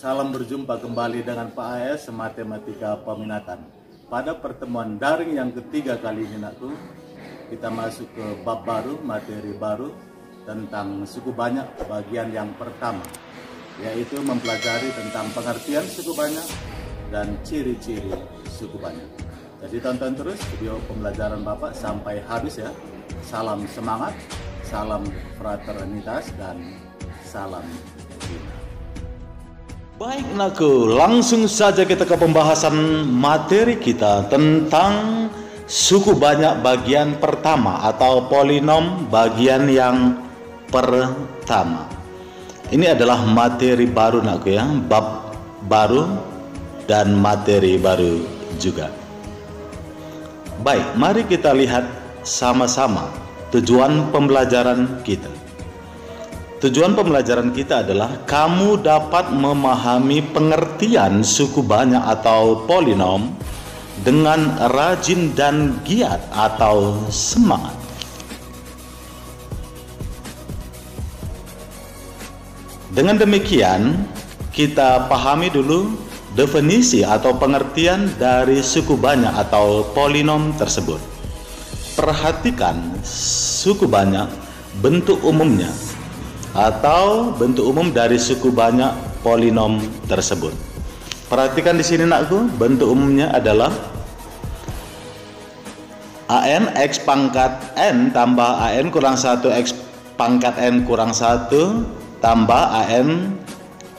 Salam berjumpa kembali dengan Pak AS Matematika Peminatan. Pada pertemuan daring yang ketiga kali ini nakku, kita masuk ke bab baru, materi baru tentang suku banyak bagian yang pertama, yaitu mempelajari tentang pengertian suku banyak dan ciri-ciri suku banyak. Jadi tonton terus video pembelajaran Bapak sampai habis ya. Salam semangat, salam fraternitas, dan salam bina. Baik nakku, langsung saja kita ke pembahasan materi kita tentang suku banyak bagian pertama atau polinom bagian yang pertama. Ini adalah materi baru nakku ya, bab baru dan materi baru juga. Baik, mari kita lihat sama-sama tujuan pembelajaran kita. Tujuan pembelajaran kita adalah kamu dapat memahami pengertian suku banyak atau polinom dengan rajin dan giat atau semangat. Dengan demikian, kita pahami dulu definisi atau pengertian dari suku banyak atau polinom tersebut. Perhatikan suku banyak, bentuk umumnya atau bentuk umum dari suku banyak polinom tersebut. Perhatikan di sini nakku, bentuk umumnya adalah an x pangkat n tambah an kurang 1 x pangkat n kurang 1 tambah an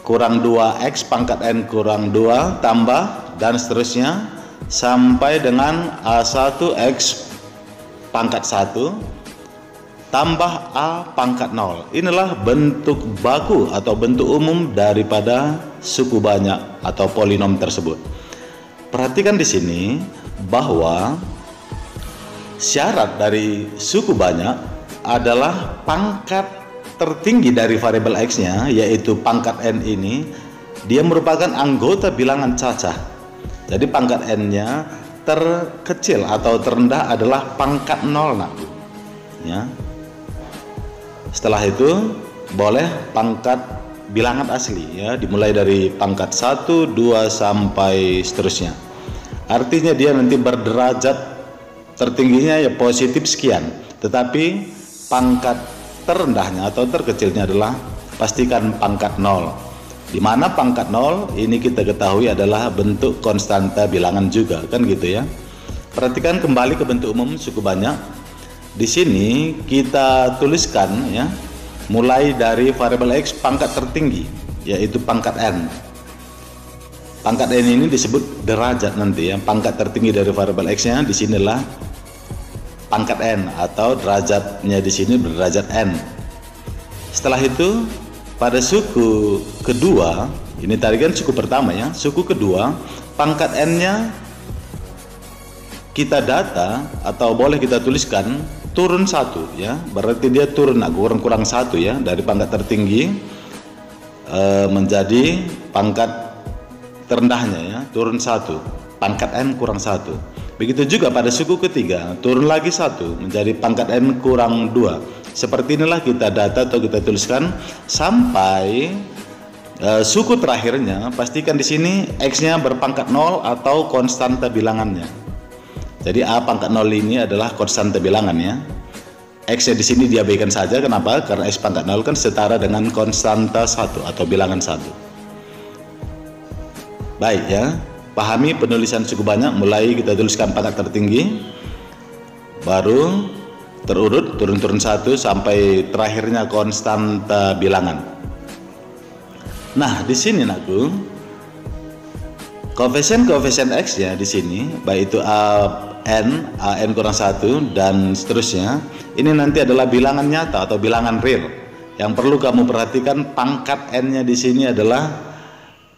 kurang 2 x pangkat n kurang 2 tambah dan seterusnya sampai dengan a1 x pangkat 1 tambah a pangkat 0. Inilah bentuk baku atau bentuk umum daripada suku banyak atau polinom tersebut. Perhatikan di sini bahwa syarat dari suku banyak adalah pangkat tertinggi dari variabel x-nya, yaitu pangkat n ini, dia merupakan anggota bilangan cacah. Jadi pangkat n-nya terkecil atau terendah adalah pangkat 0 nak. Ya. Setelah itu boleh pangkat bilangan asli ya, dimulai dari pangkat 1, 2 sampai seterusnya. Artinya dia nanti berderajat tertingginya ya positif sekian, tetapi pangkat terendahnya atau terkecilnya adalah pastikan pangkat 0. Di mana pangkat 0 ini kita ketahui adalah bentuk konstanta bilangan juga, kan gitu ya. Perhatikan kembali ke bentuk umum suku banyak. Di sini kita tuliskan ya, mulai dari variabel x pangkat tertinggi yaitu pangkat n. Pangkat n ini disebut derajat nanti ya. Pangkat tertinggi dari variabel x-nya di sinilah pangkat n atau derajatnya di sini berderajat n. Setelah itu pada suku kedua, ini tadi kan suku pertama ya, suku kedua pangkat n-nya kita data atau boleh kita tuliskan turun 1 ya, berarti dia turun kurang 1 ya, dari pangkat tertinggi menjadi pangkat terendahnya ya, turun 1, pangkat n kurang 1. Begitu juga pada suku ketiga, turun lagi 1 menjadi pangkat n kurang 2. Seperti inilah kita data atau kita tuliskan sampai suku terakhirnya. Pastikan di sini x-nya berpangkat 0 atau konstanta bilangannya. Jadi a pangkat 0 ini adalah konstanta bilangan ya. X-nya di sini diabaikan saja. Kenapa? Karena x pangkat 0 kan setara dengan konstanta 1 atau bilangan 1. Baik ya. Pahami penulisan suku banyak, mulai kita tuliskan pangkat tertinggi, baru terurut turun-turun 1 sampai terakhirnya konstanta bilangan. Nah, di sini nakku, koefisien x-nya di sini baik itu an kurang 1 dan seterusnya, ini nanti adalah bilangan nyata atau bilangan real. Yang perlu kamu perhatikan, pangkat n-nya di sini adalah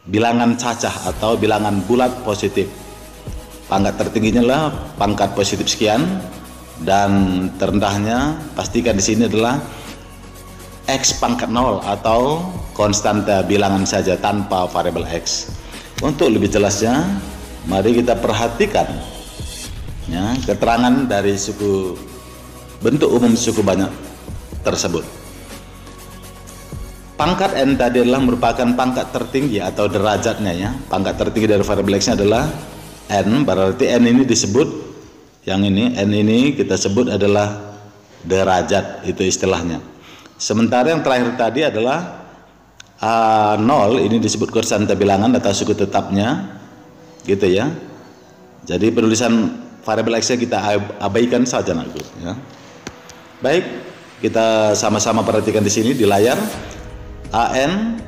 bilangan cacah atau bilangan bulat positif. Pangkat tertingginya adalah pangkat positif sekian dan terendahnya pastikan di sini adalah x pangkat 0 atau konstanta bilangan saja tanpa variabel x. Untuk lebih jelasnya, mari kita perhatikan ya, keterangan dari bentuk umum suku banyak tersebut. pangkat n tadi adalah merupakan pangkat tertinggi atau derajatnya ya. Pangkat tertinggi dari variabel x-nya adalah n, berarti n ini disebut, yang ini n ini kita sebut adalah derajat, itu istilahnya. Sementara yang terakhir tadi adalah 0, ini disebut konstanta bilangan atau suku tetapnya, gitu ya. Jadi penulisan variabel x-nya kita abaikan saja nanti ya. Baik, kita sama-sama perhatikan di sini di layar. an,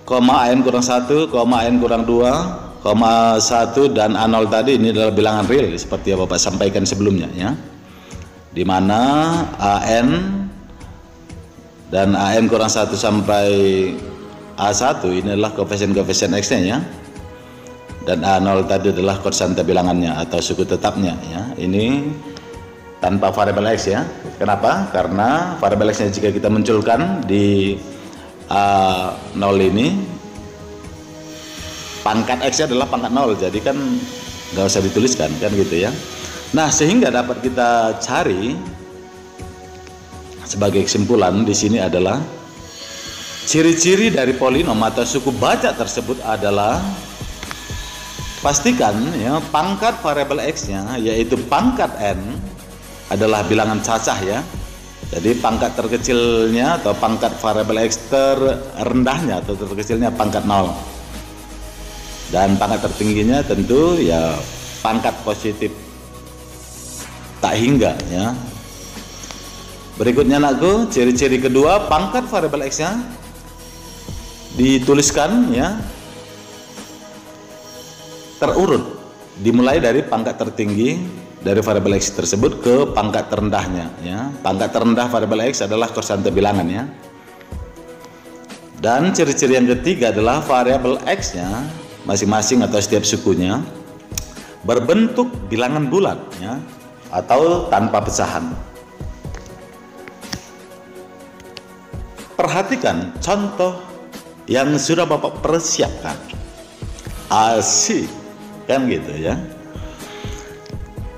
an kurang 1, an kurang 2, 1 dan A0 tadi ini adalah bilangan real seperti yang Bapak sampaikan sebelumnya ya. Di mana an dan an kurang 1 sampai A1 ini adalah koefisien-koefisien x-nya ya. Dan A0 tadi adalah konstanta bilangannya atau suku tetapnya ya. Ini tanpa variabel x ya. Kenapa? Karena variabel x-nya jika kita munculkan di A0 ini, pangkat x-nya adalah pangkat 0, jadi kan nggak usah dituliskan kan gitu ya. Nah, sehingga dapat kita cari sebagai kesimpulan di sini adalah ciri-ciri dari polinom atau suku bajak tersebut adalah pastikan ya pangkat variabel x-nya yaitu pangkat n adalah bilangan cacah ya. Jadi pangkat terkecilnya atau pangkat variabel x terendahnya atau terkecilnya pangkat 0. Dan pangkat tertingginya tentu ya pangkat positif tak hingga ya. Berikutnya anakku, ciri-ciri kedua, pangkat variabel x-nya dituliskan ya terurut, dimulai dari pangkat tertinggi dari variabel x tersebut ke pangkat terendahnya ya. Pangkat terendah variabel x adalah konstanta bilangan ya. Dan ciri-ciri yang ketiga adalah variabel x-nya masing-masing atau setiap sukunya berbentuk bilangan bulat ya atau tanpa pecahan. Perhatikan contoh yang sudah Bapak persiapkan. Asik kan gitu ya.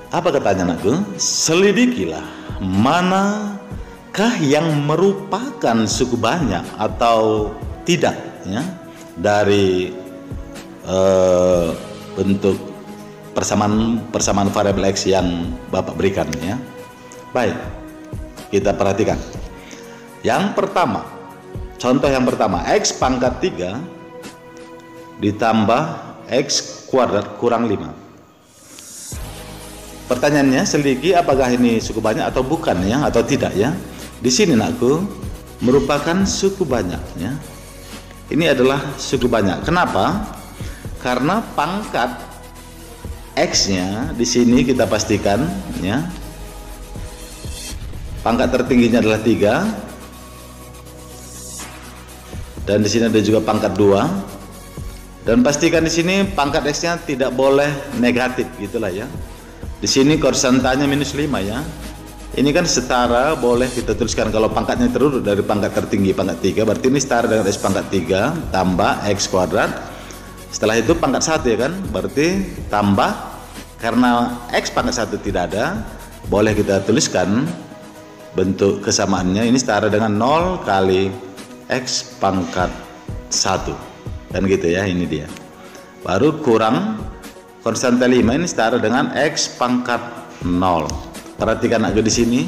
Apa katanya anakku? Selidikilah manakah yang merupakan suku banyak atau tidak ya dari bentuk persamaan variabel x yang Bapak berikan ya. Baik, kita perhatikan. Yang pertama, contoh yang pertama, x pangkat 3 ditambah x kuadrat kurang 5. Pertanyaannya, selidiki apakah ini suku banyak atau bukan ya, atau tidak ya. Di sini nakku merupakan suku banyak ya. Ini adalah suku banyak. Kenapa? Karena pangkat x-nya di sini kita pastikan ya. Pangkat tertingginya adalah 3. Dan di sini ada juga pangkat 2. Dan pastikan di sini pangkat x-nya tidak boleh negatif gitulah ya. Di sini konstantanya minus 5 ya. Ini kan setara, boleh kita tuliskan kalau pangkatnya terurut dari pangkat tertinggi pangkat 3, berarti ini setara dengan x pangkat 3 tambah x kuadrat. Setelah itu pangkat 1 ya kan, berarti tambah, karena x pangkat 1 tidak ada, boleh kita tuliskan bentuk kesamaannya ini setara dengan 0 kali x pangkat 1 kan gitu ya. Ini dia, baru kurang konstanta 5 ini setara dengan x pangkat 0. Perhatikan agak di sini,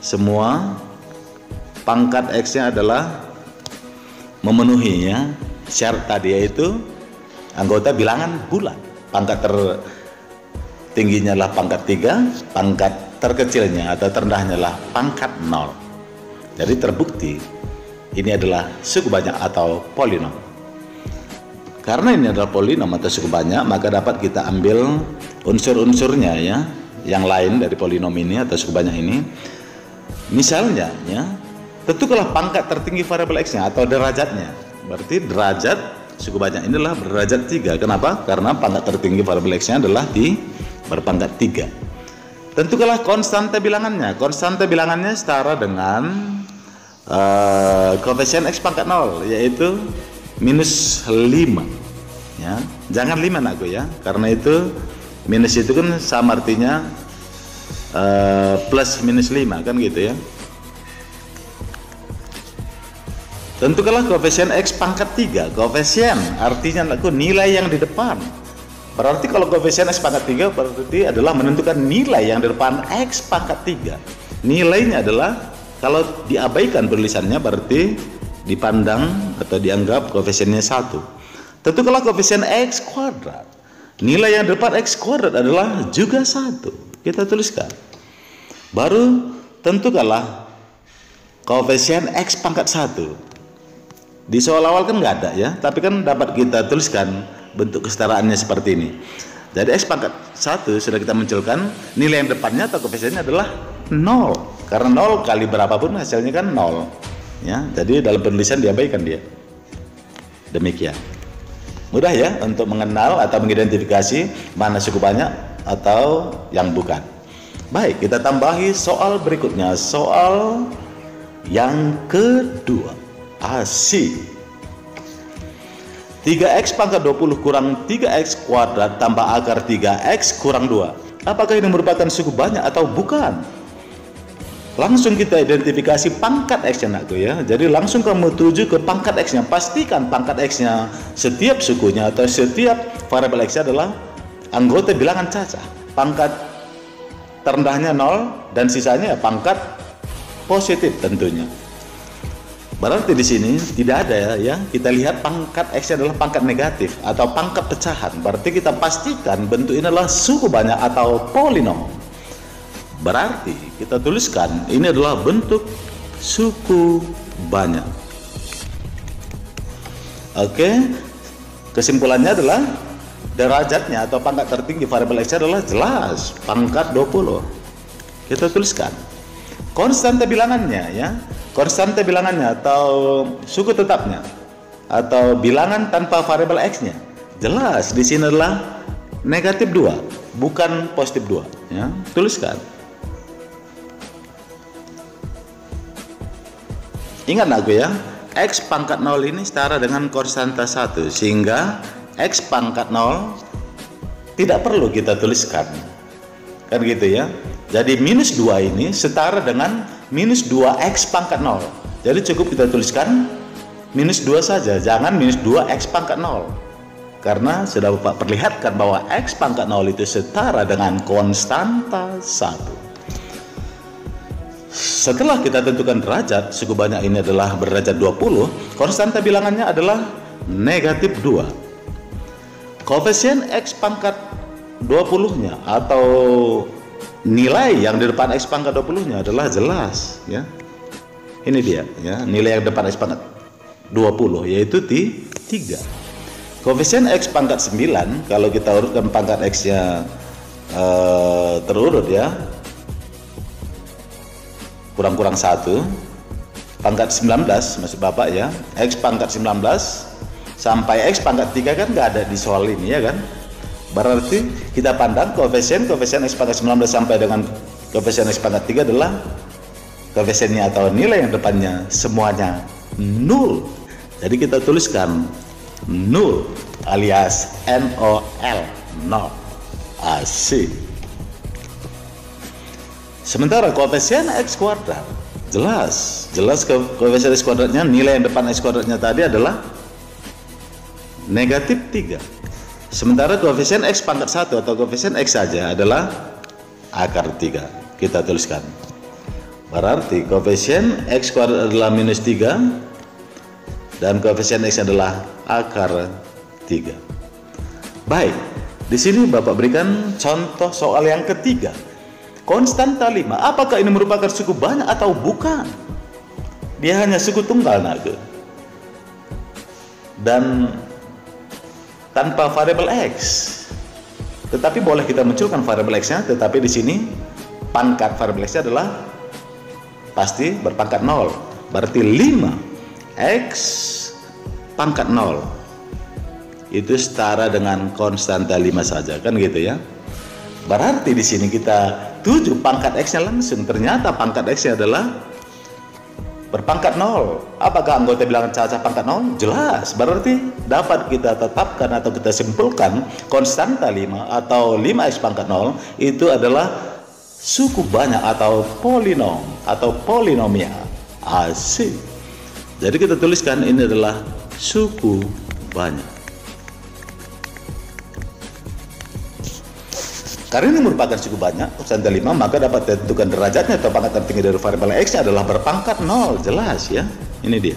semua pangkat x-nya adalah memenuhi ya syarat tadi, yaitu anggota bilangan bulat. Pangkat tertingginya adalah pangkat 3, pangkat terkecilnya atau terendahnya adalah pangkat 0. Jadi terbukti ini adalah suku banyak atau polinom. Karena ini adalah polinom atau suku banyak, maka dapat kita ambil unsur-unsurnya ya, yang lain dari polinom ini atau suku banyak ini. Misalnya ya, tentukanlah pangkat tertinggi variabel x-nya atau derajatnya. Berarti derajat suku banyak ini adalah berderajat 3. Kenapa? Karena pangkat tertinggi variabel x-nya adalah di berpangkat 3. Tentukanlah konstanta bilangannya. Konstanta bilangannya setara dengan koefisien x pangkat 0, yaitu minus 5 ya. Jangan 5 nakku ya, karena itu minus itu kan sama artinya plus minus 5 kan gitu ya. Tentukanlah koefisien X pangkat 3. Koefisien artinya nilai yang di depan. Berarti kalau koefisien X pangkat 3 berarti adalah menentukan nilai yang di depan X pangkat 3. Nilainya adalah, kalau diabaikan tulisannya berarti dipandang atau dianggap koefisiennya 1. Tentukanlah koefisien X kuadrat. Nilai yang di depan X kuadrat adalah juga 1. Kita tuliskan. Baru tentukanlah koefisien X pangkat 1. Di soal awal kan nggak ada ya, tapi kan dapat kita tuliskan bentuk kesetaraannya seperti ini. Jadi X pangkat 1 sudah kita munculkan, nilai yang depannya atau koefisiennya adalah 0. Karena 0 kali berapapun hasilnya kan 0. Ya, jadi dalam penulisan diabaikan dia. Demikian. Mudah ya untuk mengenal atau mengidentifikasi mana suku banyak atau yang bukan. Baik, kita tambahi soal berikutnya. Soal yang kedua. AC 3x pangkat 20 kurang 3x kuadrat tambah akar 3x kurang 2. Apakah ini merupakan suku banyak atau bukan? Langsung kita identifikasi pangkat x-nya nakku ya. Jadi langsung kamu tuju ke pangkat x-nya. Pastikan pangkat x-nya setiap sukunya atau setiap variabel x-nya adalah anggota bilangan cacah. Pangkat terendahnya 0 dan sisanya pangkat positif tentunya. Berarti di sini tidak ada ya. Kita lihat pangkat x adalah pangkat negatif atau pangkat pecahan. Berarti kita pastikan bentuk ini adalah suku banyak atau polinom. Berarti kita tuliskan ini adalah bentuk suku banyak. Oke. Kesimpulannya adalah derajatnya atau pangkat tertinggi variabel x adalah jelas pangkat 20. Kita tuliskan. Konstanta bilangannya ya. Konstanta bilangannya atau suku tetapnya atau bilangan tanpa variabel x-nya jelas di sini adalah negatif 2 bukan positif 2 ya. Tuliskan. Ingat aku ya, x pangkat 0 ini setara dengan konstanta 1 sehingga x pangkat 0 tidak perlu kita tuliskan kan gitu ya. Jadi minus 2 ini setara dengan minus 2x pangkat 0. Jadi cukup kita tuliskan minus 2 saja, jangan minus 2x pangkat 0. Karena sudah Bapak perlihatkan bahwa x pangkat 0 itu setara dengan konstanta 1. Setelah kita tentukan derajat, suku banyak ini adalah berderajat 20, konstanta bilangannya adalah negatif 2. Koefisien x pangkat 20-nya atau nilai yang di depan x pangkat 20-nya adalah jelas ya. Ini dia ya, nilai yang depan x pangkat 20 yaitu 3. Koefisien x pangkat 9 kalau kita urutkan pangkat x-nya terurut ya. Kurang-kurang 1. Pangkat 19 maksud Bapak ya. X pangkat 19 sampai x pangkat 3 kan nggak ada di soal ini ya kan. Berarti kita pandang koefisien x pangkat 19 sampai dengan koefisien x pangkat 3 adalah koefisiennya atau nilai yang depannya semuanya 0. Jadi kita tuliskan 0 alias NOL, 0. Asik. Sementara koefisien x kuadrat jelas koefisien x kuadratnya, nilai yang depan x kuadratnya tadi adalah negatif 3. Sementara koefisien x pangkat 1 atau koefisien x saja adalah akar 3. Kita tuliskan. Berarti koefisien x kuadrat adalah minus 3 dan koefisien x adalah akar 3. Baik, di sini Bapak berikan contoh soal yang ketiga. Konstanta 5, apakah ini merupakan suku banyak atau bukan? Dia hanya suku tunggal naga. Dan tanpa variabel x. Tetapi boleh kita munculkan variabel x-nya, tetapi di sini pangkat variabel x-nya adalah pasti berpangkat 0. Berarti 5x pangkat 0 itu setara dengan konstanta 5 saja kan gitu ya. Berarti di sini kita tuju pangkat x-nya langsung. Ternyata pangkat x-nya adalah berpangkat 0. Apakah anggota bilangan cacah pangkat 0? Jelas. Berarti dapat kita tetapkan atau kita simpulkan konstanta 5 atau 5x pangkat 0 itu adalah suku banyak atau polinom atau polinomial. Asik. Jadi kita tuliskan ini adalah suku banyak. Karena ini merupakan suku banyak, konstanta 5, maka dapat ditentukan derajatnya atau pangkat tertinggi dari variabel X adalah berpangkat 0. Jelas ya, ini dia.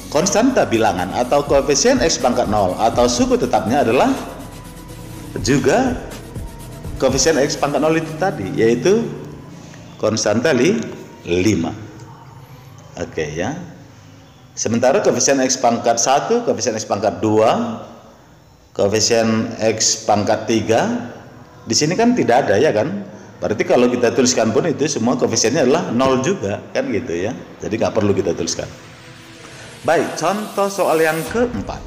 Konstanta bilangan atau koefisien X pangkat 0 atau suku tetapnya adalah juga koefisien X pangkat 0 itu tadi, yaitu konstanta 5. Oke ya. Sementara koefisien X pangkat 1, koefisien X pangkat 2, koefisien X pangkat 3 di sini kan tidak ada ya kan, berarti kalau kita tuliskan pun itu semua koefisiennya adalah 0 juga kan gitu ya, jadi nggak perlu kita tuliskan. Baik, contoh soal yang keempat,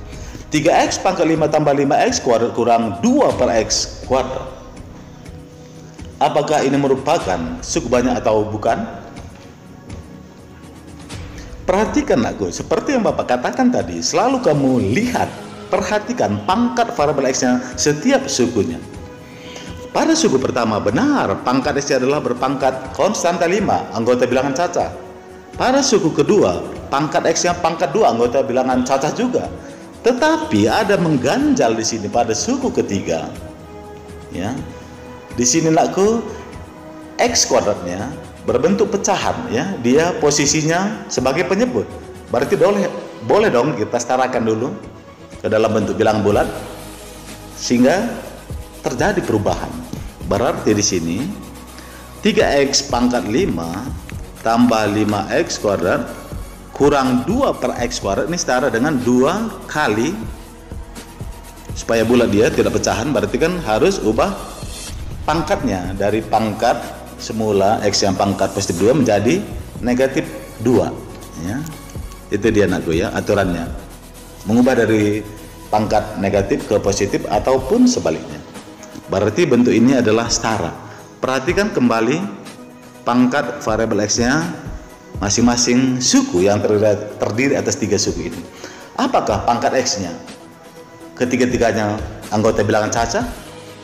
3x pangkat 5 tambah 5x kuadrat kurang 2 per x kuadrat. Apakah ini merupakan suku banyak atau bukan? Perhatikan aku, seperti yang Bapak katakan tadi, selalu kamu lihat, perhatikan pangkat variabel X-nya setiap sukunya. Pada suku pertama benar, pangkat X-nya adalah berpangkat konstanta 5, anggota bilangan cacah. Pada suku kedua, pangkat X-nya pangkat 2, anggota bilangan cacah juga. Tetapi ada mengganjal di sini pada suku ketiga. Ya. Di sini nakku X kuadratnya berbentuk pecahan ya, dia posisinya sebagai penyebut. Berarti boleh dong kita setarakan dulu ke dalam bentuk bilangan bulat sehingga terjadi perubahan. Berarti di sini 3x pangkat 5 tambah 5x kuadrat kurang 2 per x kuadrat ini setara dengan 2 kali, supaya bulat dia tidak pecahan berarti kan harus ubah pangkatnya dari pangkat semula x yang pangkat positif 2 menjadi negatif 2 ya. Itu dia anakku ya aturannya, mengubah dari pangkat negatif ke positif ataupun sebaliknya. Berarti bentuk ini adalah setara. Perhatikan kembali pangkat variabel X-nya masing-masing suku yang terdiri atas 3 suku ini. Apakah pangkat X-nya ketiga-tiganya anggota bilangan cacah?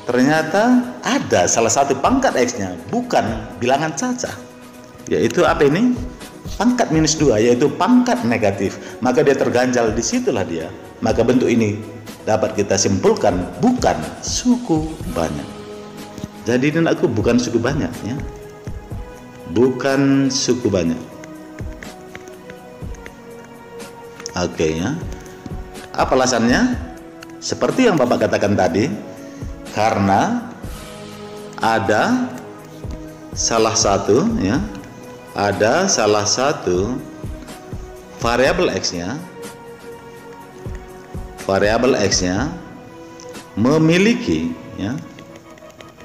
Ternyata ada salah satu pangkat X-nya bukan bilangan cacah, yaitu apa ini? Pangkat minus 2, yaitu pangkat negatif. Maka dia terganjal, disitulah dia. Maka bentuk ini dapat kita simpulkan bukan suku banyak. Jadi ini aku bukan suku banyak ya, bukan suku banyak. Oke ya. Apa alasannya? Seperti yang Bapak katakan tadi, karena ada salah satu ya, ada salah satu variabel X-nya, memiliki ya,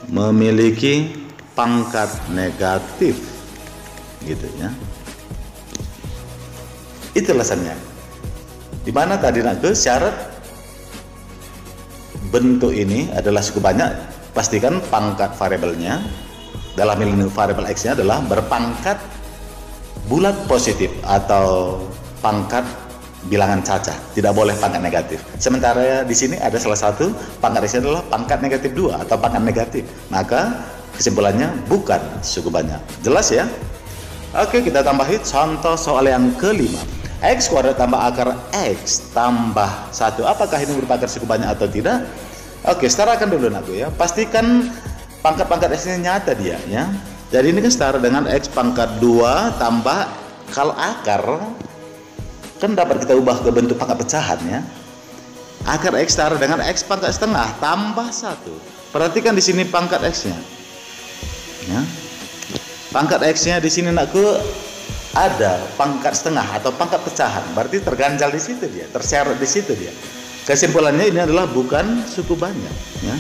memiliki pangkat negatif gitu ya. Itu alasannya. Dimana tadi nakku syarat bentuk ini adalah suku banyak, pastikan pangkat variabelnya dalam ini variabel X-nya adalah berpangkat bulat positif atau pangkat bilangan cacah, tidak boleh pangkat negatif. Sementara di sini ada salah satu pangkat X-nya adalah pangkat negatif 2 atau pangkat negatif, maka kesimpulannya bukan suku banyak. Jelas ya? Oke, kita tambahin contoh soal yang kelima. X kuadrat tambah akar X tambah 1. Apakah ini merupakan suku banyak atau tidak? Oke, setarakan dulu nakku ya. Pastikan pangkat-pangkat X-nya nyata dia ya. Jadi ini kan setara dengan X pangkat 2 tambah, kalau akar kan dapat kita ubah ke bentuk pangkat pecahan ya. Akar X setara dengan X pangkat setengah tambah 1. Perhatikan di sini pangkat X-nya. Ya. Pangkat X-nya di sini nakku ada pangkat setengah atau pangkat pecahan, berarti terganjal di situ dia, terseret di situ dia. Kesimpulannya ini adalah bukan suku banyak ya.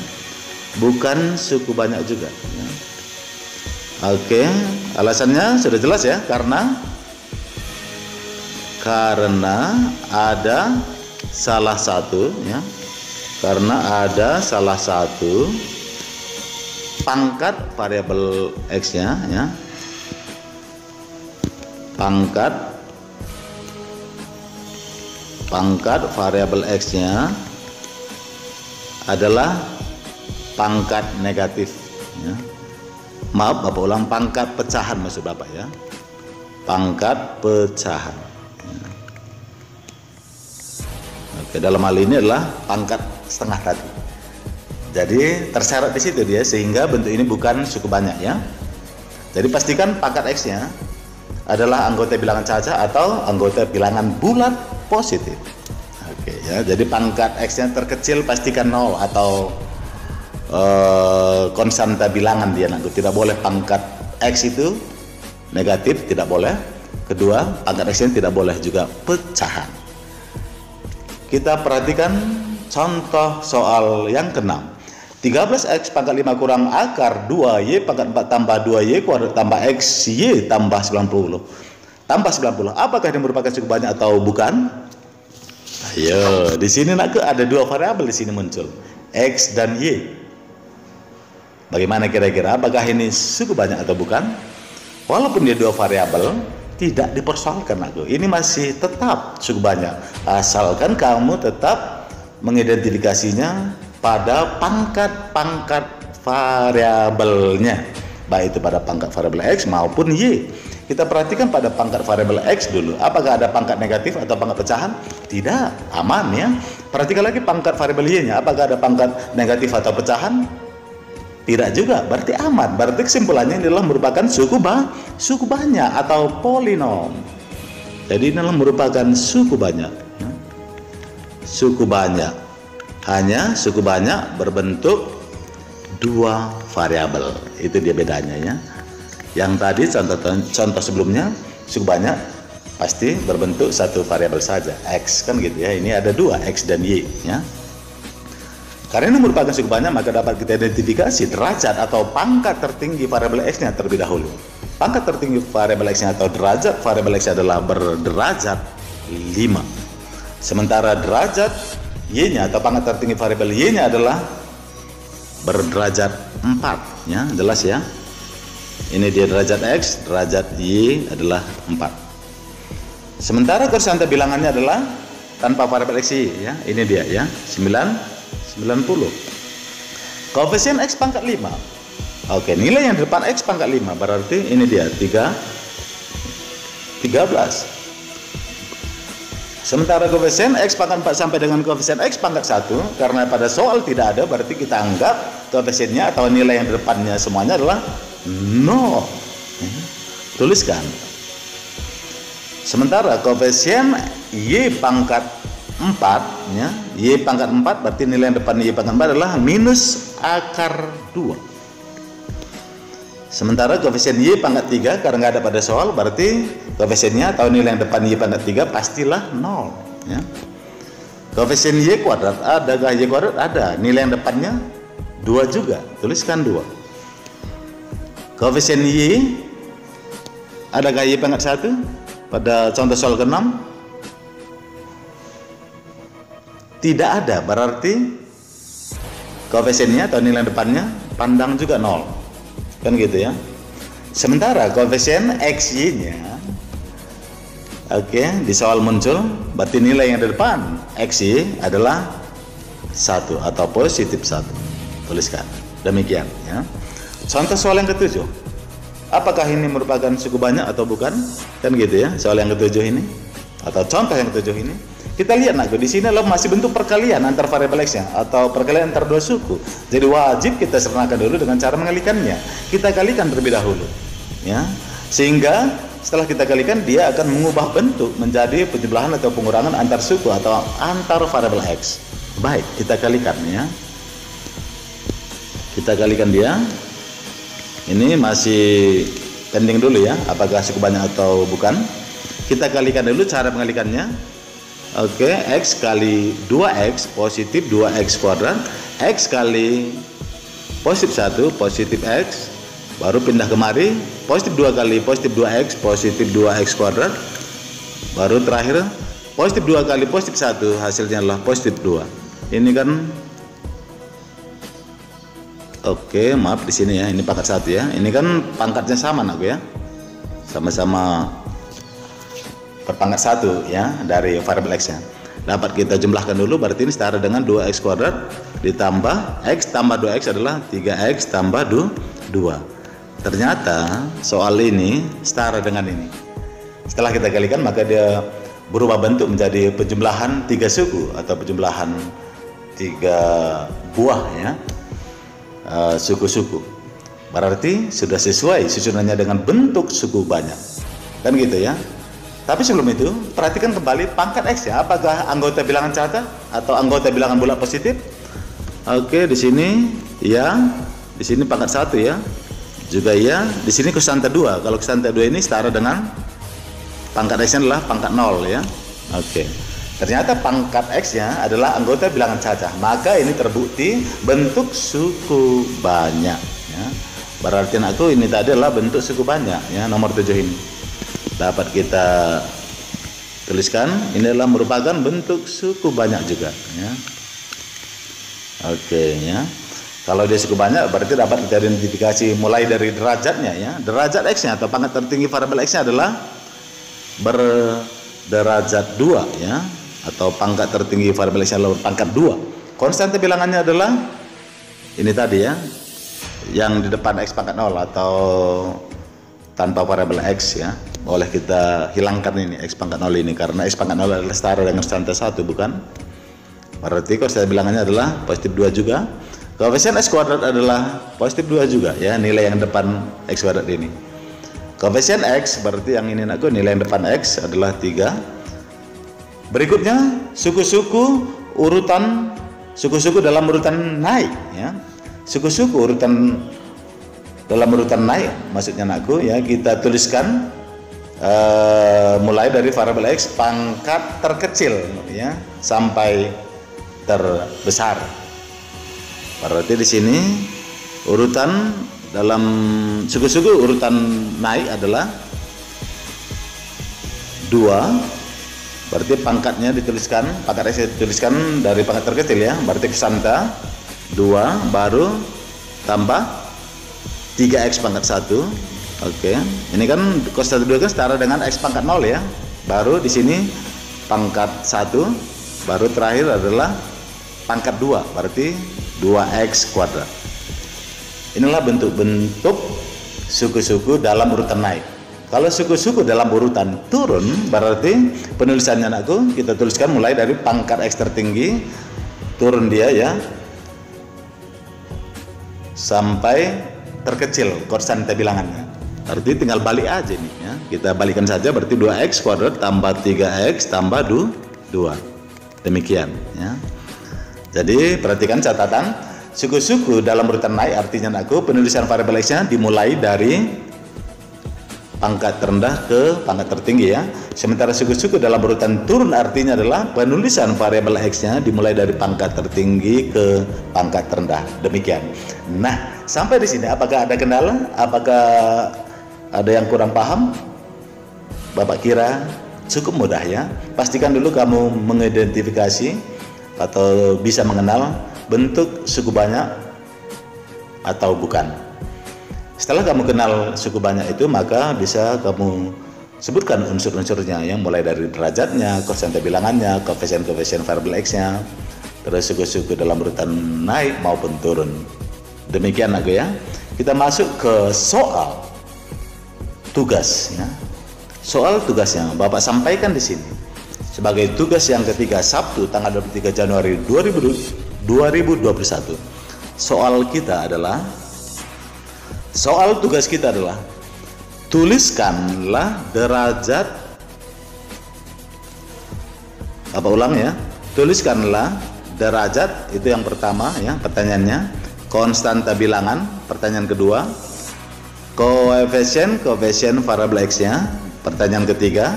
Bukan suku banyak juga ya. Oke, alasannya sudah jelas ya, karena ada salah satu ya, karena ada salah satu pangkat variabel X-nya ya, pangkat variabel X-nya adalah pangkat negatif ya. Maaf Bapak ulang, pangkat pecahan maksud Bapak ya. pangkat pecahan. Oke, dalam hal ini adalah pangkat setengah tadi. Jadi tersyarat di situ dia, sehingga bentuk ini bukan suku banyak ya. Jadi pastikan pangkat X-nya adalah anggota bilangan caca atau anggota bilangan bulat positif. Oke ya, jadi pangkat X-nya terkecil pastikan 0 atau konstanta bilangan dia nanti. Tidak boleh pangkat X itu negatif, tidak boleh. Kedua, pangkat X-nya tidak boleh juga pecahan. Kita perhatikan contoh soal yang ke-6. 13x pangkat 5 kurang akar 2y pangkat 4 tambah 2y kuadrat tambah xy tambah 90. Tambah 90. Apakah ini merupakan suku banyak atau bukan? Ayo, di sini nak ada dua variabel di sini muncul, x dan y. Bagaimana kira-kira? Apakah ini suku banyak atau bukan? Walaupun dia dua variabel, tidak dipersoalkan aku. Ini masih tetap suku banyak, asalkan kamu tetap mengidentifikasinya pada pangkat-pangkat variabelnya, baik itu pada pangkat variabel x maupun y. Kita perhatikan pada pangkat variabel x dulu. Apakah ada pangkat negatif atau pangkat pecahan? Tidak, aman ya. Perhatikan lagi pangkat variabel y-nya. Apakah ada pangkat negatif atau pecahan? Tidak juga, berarti aman. Berarti kesimpulannya ini adalah merupakan suku banyak atau polinom. Jadi ini adalah merupakan suku banyak. Suku banyak, hanya suku banyak berbentuk dua variabel. Itu dia bedanya ya. Yang tadi contoh sebelumnya suku banyak pasti berbentuk satu variabel saja, x kan gitu ya. Ini ada dua, x dan y ya. Karena ini merupakan suku banyak, maka dapat kita identifikasi derajat atau pangkat tertinggi variabel x-nya terlebih dahulu. Pangkat tertinggi variabel x-nya atau derajat variabel x adalah berderajat 5. Sementara derajat y-nya atau pangkat tertinggi variabel y-nya adalah berderajat 4 ya, jelas ya. Ini dia derajat x, derajat y adalah 4. Sementara konstanta bilangannya adalah tanpa variabel x y ya. Ini dia ya, 90. Koefisien x pangkat 5. Oke, nilai yang di depan x pangkat 5 berarti ini dia 13. Sementara koefisien x pangkat 4 sampai dengan koefisien x pangkat 1, karena pada soal tidak ada, berarti kita anggap koefisiennya atau nilai yang di depannya semuanya adalah 0. Tuliskan. Sementara koefisien y pangkat 4 ya, y pangkat 4 berarti nilai yang depan y pangkat 4 adalah minus akar 2. Sementara koefisien y pangkat 3 karena nggak ada pada soal, berarti koefisiennya atau nilai yang depan y pangkat 3 pastilah 0 ya. Koefisien y kuadrat, adakah y kuadrat? Ada. Nilai yang depannya 2 juga, tuliskan 2. Koefisien y, adakah y pangkat 1 pada contoh soal ke-6? Tidak ada, berarti koefisiennya atau nilai depannya pandang juga 0 kan gitu ya. Sementara koefisien xy-nya oke, di soal muncul, berarti nilai yang di depan xy adalah 1 atau positif 1. Tuliskan demikian ya. Contoh soal yang ke-7, apakah ini merupakan suku banyak atau bukan kan gitu ya. Soal yang ke-7 ini atau contoh yang ke-7 ini, kita lihat nak, di sini adalah masih bentuk perkalian antar variabel x-nya atau perkalian antar dua suku. Jadi wajib kita sertakan dulu dengan cara mengalikannya. Kita kalikan terlebih dahulu, ya. Sehingga setelah kita kalikan, dia akan mengubah bentuk menjadi penjumlahan atau pengurangan antar suku atau antar variabel x. Baik, kita kalikan ya. Kita kalikan dia. Ini masih pending dulu ya, apakah suku banyak atau bukan. Kita kalikan dulu cara mengalikannya. Oke, x kali 2x positif 2x kuadrat, x kali positif 1 positif x, baru pindah kemari positif 2 kali positif 2x positif 2x kuadrat, baru terakhir positif 2 kali positif 1 hasilnya adalah positif 2. Ini kan oke, maaf di sini ya, ini pangkat 1 ya. Ini kan pangkatnya sama nak ya, sama-sama berpangkat 1 ya dari variabel x-nya. Dapat kita jumlahkan dulu, berarti ini setara dengan 2x kuadrat ditambah x tambah 2x adalah 3x tambah 2. Ternyata soal ini setara dengan ini. Setelah kita kalikan maka dia berubah bentuk menjadi penjumlahan 3 suku atau penjumlahan 3 buah ya, suku-suku. Berarti sudah sesuai susunannya dengan bentuk suku banyak, kan gitu ya. Tapi sebelum itu perhatikan kembali pangkat X ya, apakah anggota bilangan catat atau anggota bilangan bulat positif? Oke, di sini ya, di sini pangkat 1 ya, juga ya. Di sini konstanta 2. Kalau konstanta 2 ini setara dengan pangkat X-nya adalah pangkat 0 ya. Oke. Ternyata pangkat X-nya adalah anggota bilangan cacah. Maka ini terbukti bentuk suku banyak ya. Berarti aku ini tadi adalah bentuk suku banyak ya, nomor 7 ini. Dapat kita tuliskan ini adalah merupakan bentuk suku banyak juga ya. Oke ya. Kalau dia suku banyak berarti dapat kita identifikasi mulai dari derajatnya ya. Derajat X-nya atau pangkat tertinggi variabel X-nya adalah berderajat 2 ya, atau pangkat tertinggi variabel X-nya adalah pangkat 2. Konstanta bilangannya adalah ini tadi ya, yang di depan X pangkat 0 atau tanpa variabel X ya. Boleh kita hilangkan ini X pangkat 0 ini karena X pangkat 0 adalah setara dengan konstanta 1 bukan? Berarti konstanta bilangannya adalah positif 2 juga. Koefisien X kuadrat adalah positif 2 juga ya, nilai yang depan X kuadrat ini. Koefisien X berarti yang ini aku nilai yang depan X adalah 3. Berikutnya suku-suku urutan, suku-suku dalam urutan naik ya. Suku-suku urutan dalam urutan naik maksudnya aku ya, kita tuliskan mulai dari variabel X pangkat terkecil ya sampai terbesar. Berarti di sini urutan dalam suku-suku urutan naik adalah 2. Berarti pangkatnya dituliskan, pangkat X dituliskan dari pangkat terkecil ya. Berarti konstanta 2 baru tambah 3X pangkat 1. Oke, ini kan konstanta 2 kan setara dengan X pangkat 0 ya. Baru di sini pangkat 1, baru terakhir adalah pangkat 2, berarti 2X kuadrat. Inilah bentuk-bentuk suku-suku dalam urutan naik. Kalau suku-suku dalam urutan turun, berarti penulisannya anakku kita tuliskan mulai dari pangkat X tertinggi, turun dia ya, sampai terkecil konstanta bilangannya. Berarti tinggal balik aja nih ya. Kita balikan saja, berarti 2X kuadrat tambah 3X tambah 2. Demikian ya. Jadi perhatikan catatan, suku-suku dalam urutan naik artinya aku penulisan variabel X-nya dimulai dari pangkat terendah ke pangkat tertinggi ya. Sementara suku-suku dalam urutan turun artinya adalah penulisan variabel X-nya dimulai dari pangkat tertinggi ke pangkat terendah. Demikian. Nah, sampai di sini apakah ada kendala? Apakah ada yang kurang paham? Bapak kira cukup mudah ya. Pastikan dulu kamu mengidentifikasi atau bisa mengenal bentuk suku banyak atau bukan. Setelah kamu kenal suku banyak itu, maka bisa kamu sebutkan unsur-unsurnya yang mulai dari derajatnya, konstanta bilangannya, koefisien-koefisien variabel X-nya, terus suku-suku dalam urutan naik maupun turun. Demikian aku ya. Kita masuk ke soal tugas ya. Soal tugasnya Bapak sampaikan di sini sebagai tugas yang ketiga Sabtu tanggal 23 Januari 2021. Soal tugas kita adalah tuliskanlah derajat, apa ulang ya, tuliskanlah derajat, itu yang pertama ya pertanyaannya. Konstanta bilangan pertanyaan kedua. Koefisien variabel X-nya pertanyaan ketiga.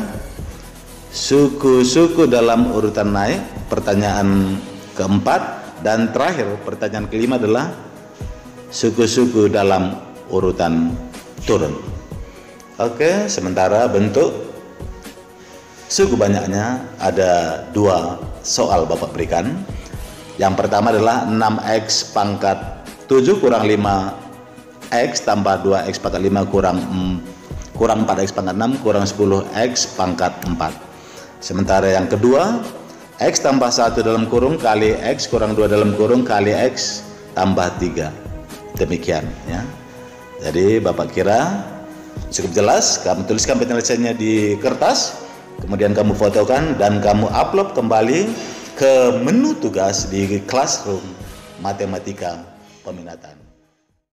Suku-suku dalam urutan naik pertanyaan keempat, dan terakhir pertanyaan kelima adalah suku-suku dalam urutan turun. Oke, sementara bentuk suku banyaknya ada 2 soal Bapak berikan. Yang pertama adalah 6X pangkat 7 kurang 5X tambah 2X pangkat 5 kurang 4X pangkat 6 kurang 10X pangkat 4. Sementara yang kedua, X tambah 1 dalam kurung kali X kurang 2 dalam kurung kali X tambah 3. Demikian ya. Jadi Bapak kira Cukup jelas, kamu tuliskan penjelasannya di kertas, kemudian kamu fotokan dan kamu upload kembali ke menu tugas di Classroom Matematika Peminatan.